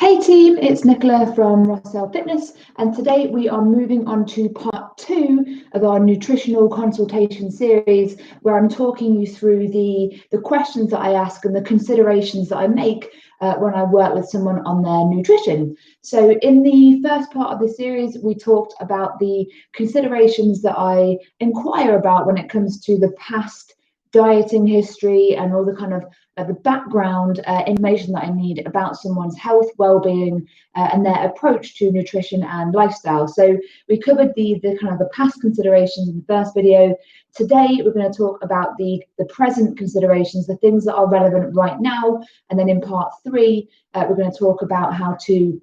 Hey team, it's Nicola from Rossell Fitness, and today we are moving on to part 2 of our nutritional consultation series, where I'm talking you through the questions that I ask and the considerations that I make when I work with someone on their nutrition. So in the first part of the series, we talked about the considerations that I inquire about when it comes to the past dieting history and all the kind of the background information that I need about someone's health, well-being, and their approach to nutrition and lifestyle. So we covered the kind of the past considerations in the first video. Today we're going to talk about the present considerations, the things that are relevant right now, and then in part 3 we're going to talk about how to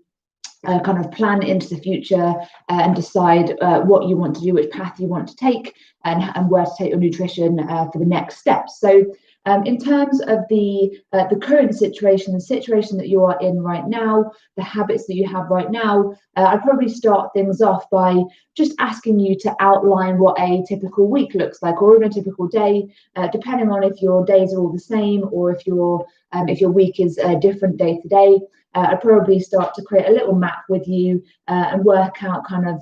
kind of plan into the future and decide what you want to do, which path you want to take, and where to take your nutrition for the next steps. So in terms of the current situation, the situation that you are in right now, the habits that you have right now, I'd probably start things off by just asking you to outline what a typical week looks like, or even a typical day, depending on if your days are all the same or if your week is different day to day. I'd probably start to create a little map with you and work out kind of,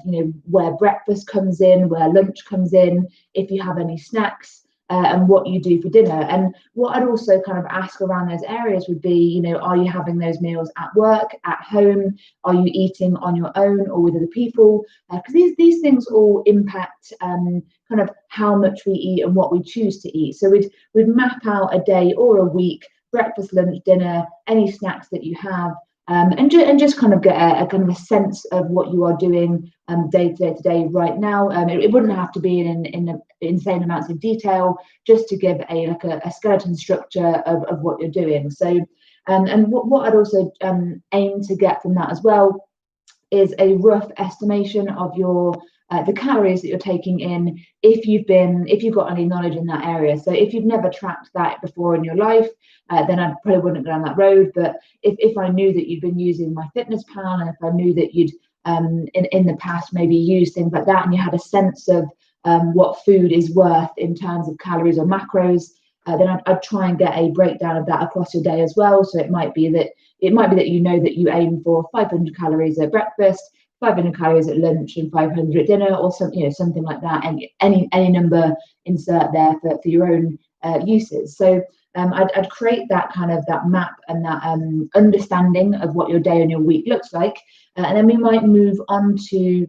where breakfast comes in, where lunch comes in, if you have any snacks, and what you do for dinner. And what I'd also kind of ask around those areas would be, are you having those meals at work, at home? Are you eating on your own or with other people? Because these things all impact kind of how much we eat and what we choose to eat. So we'd map out a day or a week, breakfast, lunch, dinner, any snacks that you have, and just kind of get a kind of a sense of what you are doing day to day right now. It wouldn't have to be in insane amounts of detail, just to give a skeleton structure of what you're doing. So and what I'd also aim to get from that as well is a rough estimation of your the calories that you're taking in, if you've got any knowledge in that area. So if you've never tracked that before in your life, then I probably wouldn't go down that road. But if I knew that you'd been using MyFitnessPal, and if I knew that you'd in the past maybe used things like that, and you had a sense of what food is worth in terms of calories or macros, then I'd try and get a breakdown of that across your day as well. So it might be that that you aim for 500 calories at breakfast, 500 calories at lunch, and 500 at dinner, or something like that. And any number insert there for your own uses. So I'd create that kind of that map and that understanding of what your day and your week looks like, and then we might move on to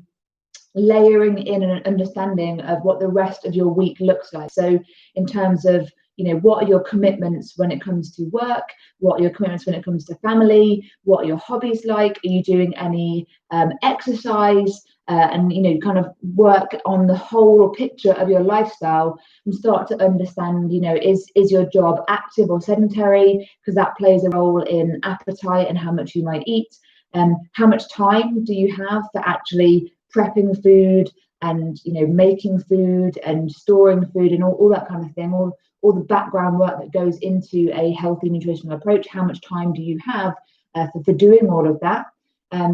layering in an understanding of what the rest of your week looks like. So in terms of what are your commitments when it comes to work? What are your commitments when it comes to family? What are your hobbies like? Are you doing any exercise? And kind of work on the whole picture of your lifestyle and start to understand, is your job active or sedentary? Because that plays a role in appetite and how much you might eat. How much time do you have for actually prepping food and making food and storing food and all that kind of thing, all the background work that goes into a healthy nutritional approach? How much time do you have for doing all of that?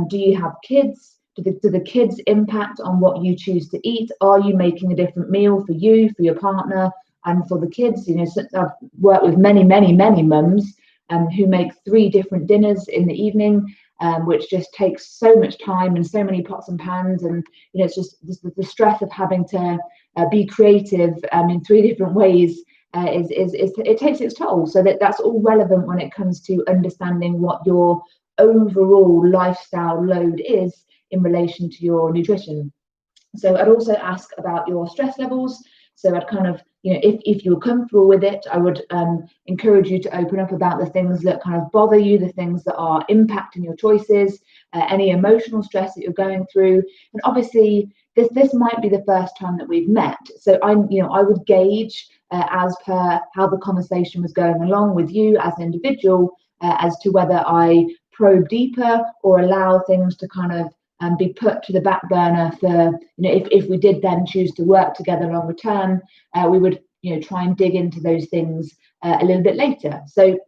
Do you have kids? Do the kids impact on what you choose to eat? Are you making a different meal for you, for your partner, and for the kids? I've worked with many mums who make 3 different dinners in the evening, which just takes so much time and so many pots and pans, and it's just the stress of having to be creative in 3 different ways. It takes its toll. So that's all relevant when it comes to understanding what your overall lifestyle load is in relation to your nutrition. So I'd also ask about your stress levels. So I'd kind of, if you're comfortable with it, I would encourage you to open up about the things that kind of bother you, the things that are impacting your choices, any emotional stress that you're going through. And obviously, this might be the first time that we've met. So I would gauge as per how the conversation was going along with you as an individual, as to whether I probe deeper or allow things to kind of be put to the back burner for, if we did then choose to work together longer term, we would, try and dig into those things a little bit later. So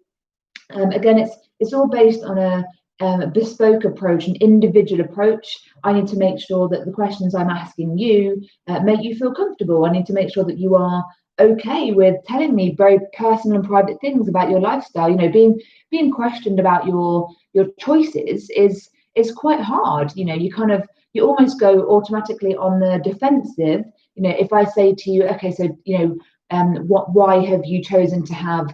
again, it's all based on a bespoke approach, an individual approach. I need to make sure that the questions I'm asking you make you feel comfortable. I need to make sure that you are okay with telling me very personal and private things about your lifestyle. Being questioned about your choices is quite hard. You almost go automatically on the defensive. If I say to you, okay, so why have you chosen to have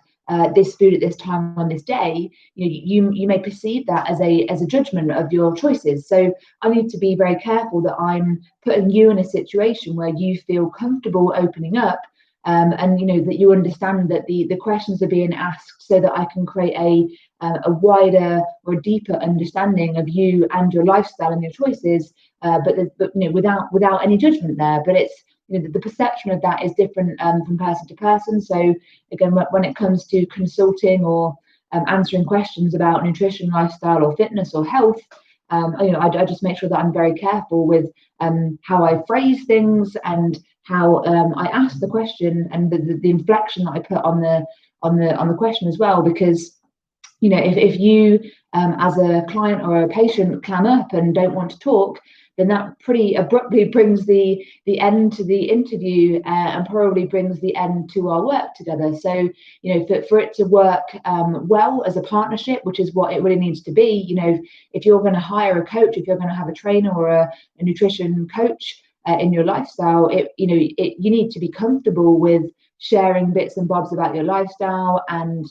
this food at this time on this day? You may perceive that as a judgment of your choices. So I need to be very careful that I'm putting you in a situation where you feel comfortable opening up, and that you understand that the questions are being asked so that I can create a wider or deeper understanding of you and your lifestyle and your choices, but without any judgment there. But it's the perception of that is different from person to person. So again, when it comes to consulting or answering questions about nutrition, lifestyle, or fitness or health, I just make sure that I'm very careful with how I phrase things and how I ask the question, and the inflection that I put on the question as well. Because if you as a client or a patient clam up and don't want to talk, then that pretty abruptly brings the end to the interview, and probably brings the end to our work together. So for it to work well as a partnership, which is what it really needs to be, if you're going to hire a coach, if you're going to have a trainer or a nutrition coach in your lifestyle, you need to be comfortable with sharing bits and bobs about your lifestyle, and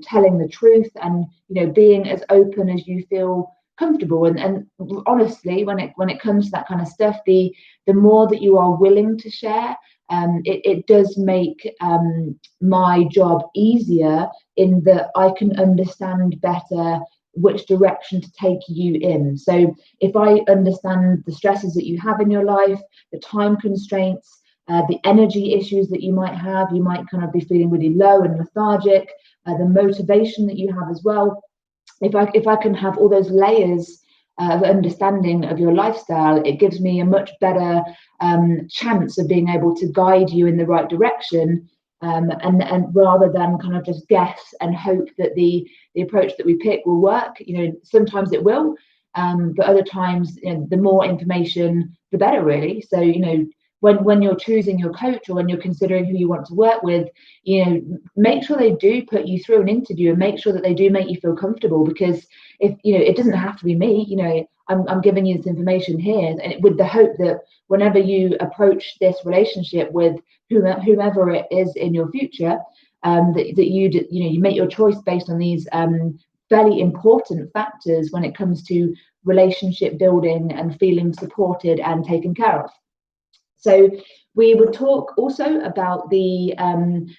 telling the truth, and being as open as you feel comfortable. And honestly, when it comes to that kind of stuff, the more that you are willing to share, it does make my job easier, in that I can understand better which direction to take you in. So if I understand the stresses that you have in your life, the time constraints, the energy issues that you might have, you might kind of be feeling really low and lethargic, the motivation that you have as well. If I can have all those layers of understanding of your lifestyle, it gives me a much better chance of being able to guide you in the right direction, and rather than kind of just guess and hope that the approach that we pick will work. Sometimes it will, but other times, the more information, the better, really. So when you're choosing your coach, or when you're considering who you want to work with, make sure they do put you through an interview, and make sure that they do make you feel comfortable. Because if it doesn't have to be me. I'm giving you this information here, and with the hope that whenever you approach this relationship with whomever it is in your future, that you make your choice based on these fairly important factors when it comes to relationship building and feeling supported and taken care of. So we would talk also about the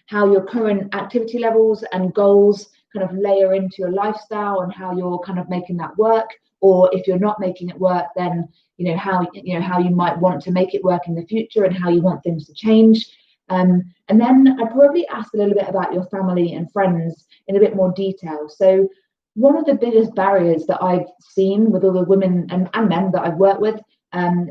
how your current activity levels and goals kind of layer into your lifestyle, and how you're kind of making that work. Or if you're not making it work, then how you might want to make it work in the future, and how you want things to change. And then I'd probably ask a little bit about your family and friends in a bit more detail. So one of the biggest barriers that I've seen with all the women and men that I've worked with,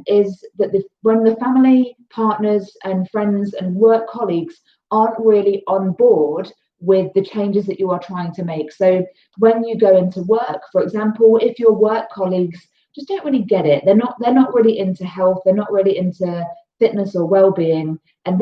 is that when the family, partners and friends and work colleagues aren't really on board with the changes that you are trying to make. So when you go into work, for example, if your work colleagues just don't really get it, they're not really into health, they're not really into fitness or well-being, and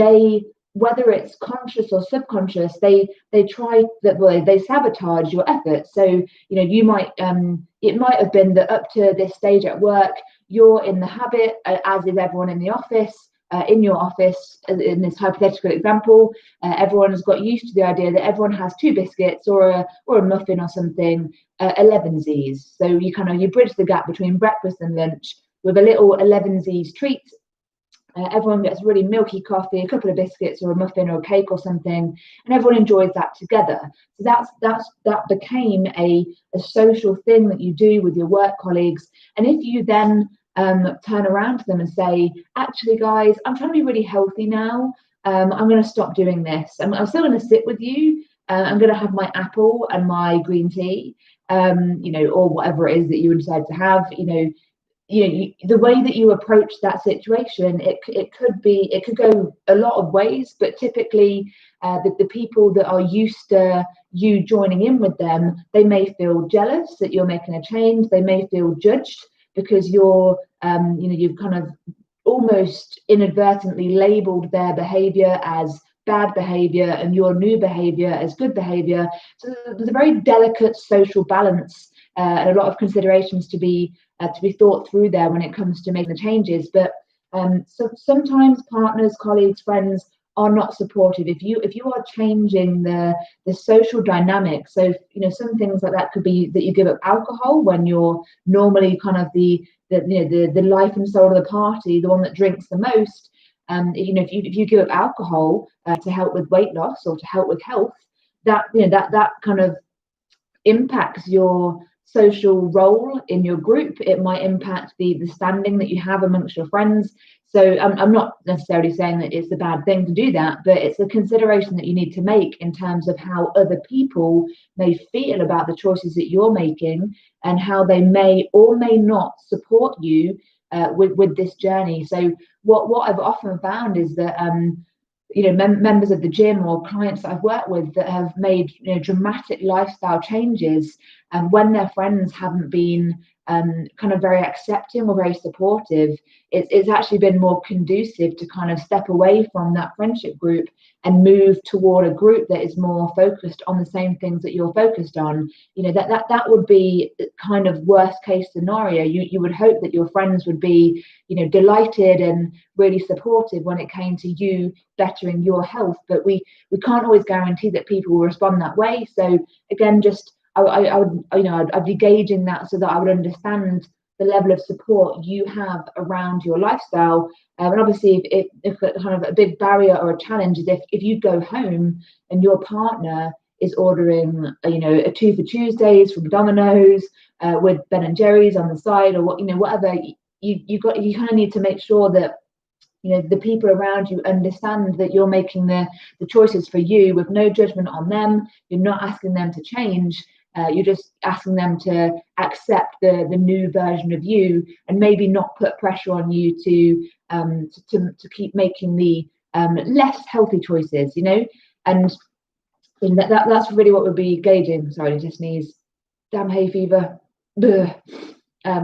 whether it's conscious or subconscious, they try that way, they sabotage your efforts. So you might it might have been that up to this stage at work, you're in the habit, as is everyone in the office, in your office, in this hypothetical example, everyone has got used to the idea that everyone has 2 biscuits or a muffin or something, 11Zs. So you bridge the gap between breakfast and lunch with a little 11Zs treat. Everyone gets really milky coffee, a couple of biscuits or a muffin or a cake or something, and everyone enjoys that together. So that became a social thing that you do with your work colleagues. And if you then turn around to them and say, actually guys, I'm trying to be really healthy now, I'm going to stop doing this, I'm still going to sit with you, I'm going to have my apple and my green tea, or whatever it is that you decide to have, the way that you approach that situation, it could go a lot of ways, but typically the people that are used to you joining in with them, they may feel jealous that you're making a change, they may feel judged because you've kind of almost inadvertently labeled their behavior as bad behavior and your new behavior as good behavior. So there's a very delicate social balance and a lot of considerations to be thought through there when it comes to making the changes. But so sometimes partners, colleagues, friends are not supportive. If you are changing the social dynamic, so some things like that could be that you give up alcohol when you're normally kind of the life and soul of the party, the one that drinks the most. If you give up alcohol to help with weight loss or to help with health, that kind of impacts your social role in your group. It might impact the standing that you have amongst your friends. So I'm not necessarily saying that it's a bad thing to do that, but it's a consideration that you need to make in terms of how other people may feel about the choices that you're making and how they may or may not support you with this journey. So what I've often found is that members of the gym or clients that I've worked with that have made dramatic lifestyle changes, and when their friends haven't been kind of very accepting or very supportive, it's actually been more conducive to kind of step away from that friendship group and move toward a group that is more focused on the same things that you're focused on. That would be kind of worst case scenario. You would hope that your friends would be delighted and really supportive when it came to you bettering your health, but we can't always guarantee that people will respond that way. So again, just I'd be gauging that so that I would understand the level of support you have around your lifestyle. And obviously, if kind of a big barrier or a challenge is if you go home and your partner is ordering, a 2 for Tuesdays from Domino's with Ben and Jerry's on the side, or whatever, you kind of need to make sure that the people around you understand that you're making the choices for you with no judgment on them. You're not asking them to change. You're just asking them to accept the new version of you, and maybe not put pressure on you to keep making the less healthy choices, and that's really what we'll be gauging. Sorry, I just sneeze. Damn hay fever. So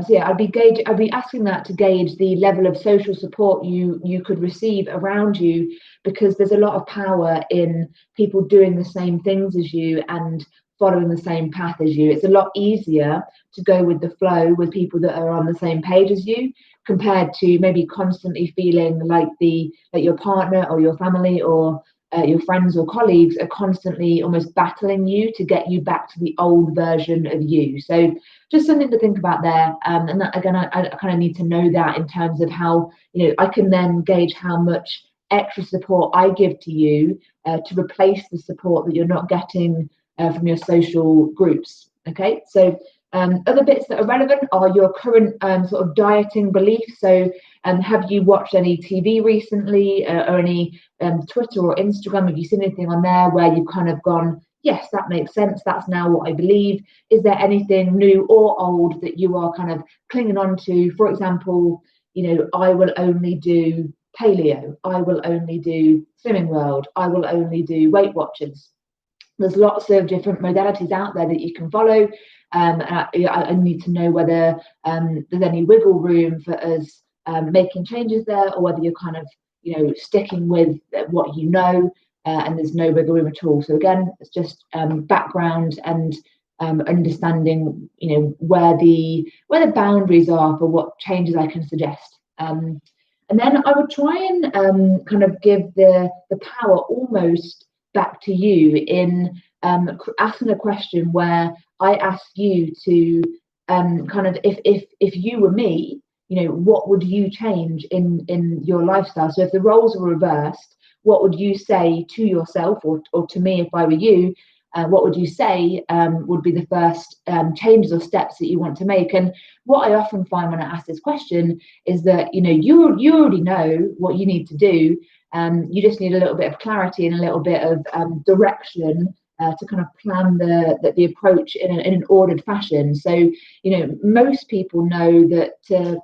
yeah, I'd be asking that to gauge the level of social support you could receive around you, because there's a lot of power in people doing the same things as you and following the same path as you. It's a lot easier to go with the flow with people that are on the same page as you, compared to maybe constantly feeling like your partner or your family or your friends or colleagues are constantly almost battling you to get you back to the old version of you. So just something to think about there. And that, again, I kind of need to know that in terms of how I can then gauge how much extra support I give to you to replace the support that you're not getting from your social groups. Okay, so other bits that are relevant are your current sort of dieting beliefs. So have you watched any TV recently or any Twitter or Instagram? Have you seen anything on there where you've kind of gone, yes, that makes sense, that's now what I believe? Is there anything new or old that you are kind of clinging on to? For example, I will only do paleo, I will only do Slimming World, I will only do Weight Watchers. There's lots of different modalities out there that you can follow. I need to know whether there's any wiggle room for us making changes there, or whether you're kind of sticking with what and there's no wiggle room at all. So again, it's just background and understanding where the boundaries are for what changes I can suggest. And then I would try and kind of give the power almost back to you in asking a question where I ask you to kind of, if you were me, what would you change in your lifestyle? So if the roles were reversed, what would you say to yourself or to me if I were you? What would you say would be the first changes or steps that you want to make? And what I often find when I ask this question is that you already know what you need to do. You just need a little bit of clarity and a little bit of direction to kind of plan the approach in an ordered fashion. So most people know that to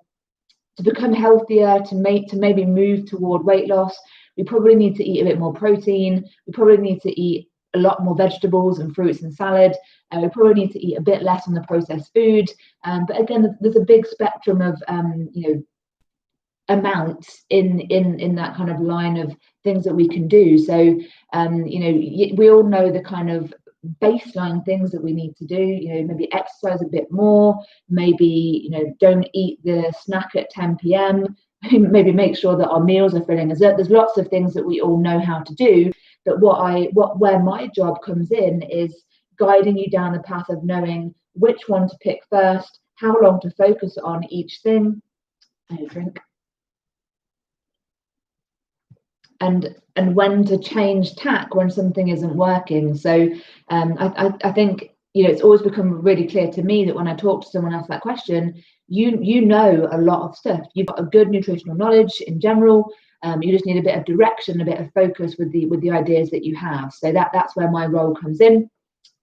become healthier, to maybe move toward weight loss, we probably need to eat a bit more protein. We probably need to eat a lot more vegetables and fruits and salad. We probably need to eat a bit less on the processed food. But again, there's a big spectrum of amounts in that kind of line of things that we can do. So we all know the kind of baseline things that we need to do. Maybe exercise a bit more, maybe don't eat the snack at 10 p.m, maybe make sure that our meals are filling us up. There's lots of things that we all know how to do, but where my job comes in is guiding you down the path of knowing which one to pick first, how long to focus on each thing. I drink. And when to change tack when something isn't working. So I think it's always become really clear to me that when I talk to someone else that question, you know a lot of stuff. You've got a good nutritional knowledge in general. You just need a bit of direction, a bit of focus with the ideas that you have. So that's where my role comes in.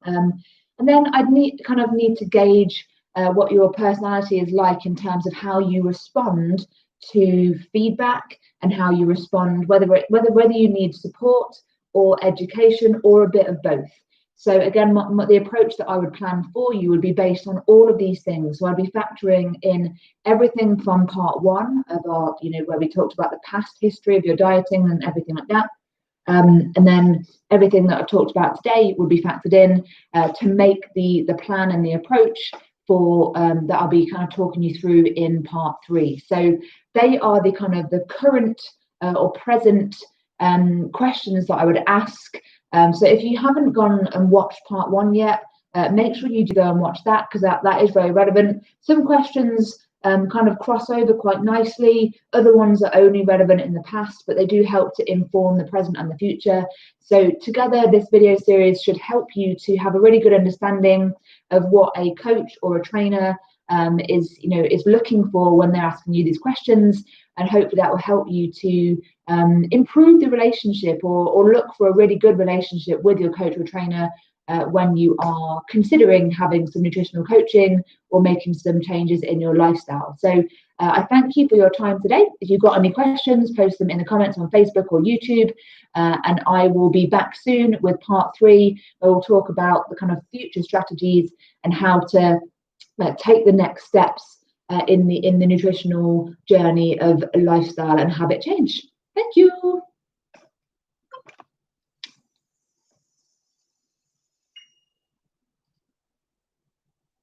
And then I'd need to gauge what your personality is like in terms of how you respond to feedback and how you respond, whether you need support or education or a bit of both. So again, the approach that I would plan for you would be based on all of these things. So I'd be factoring in everything from part one of our, where we talked about the past history of your dieting and everything like that. And then everything that I've talked about today would be factored in to make the plan and the approach for that I'll be kind of talking you through in part 3. So they are the kind of the current or present questions that I would ask. So if you haven't gone and watched part 1 yet, make sure you do go and watch that, because that is very relevant. Some questions kind of cross over quite nicely. Other ones are only relevant in the past, but they do help to inform the present and the future. So together, this video series should help you to have a really good understanding of what a coach or a trainer is looking for when they're asking you these questions, and hopefully that will help you to improve the relationship or look for a really good relationship with your coach or trainer when you are considering having some nutritional coaching or making some changes in your lifestyle. So I thank you for your time today. If you've got any questions, post them in the comments on Facebook or YouTube, and I will be back soon with part 3, where we'll talk about the kind of future strategies and how to take the next steps in the nutritional journey of lifestyle and habit change. Thank you.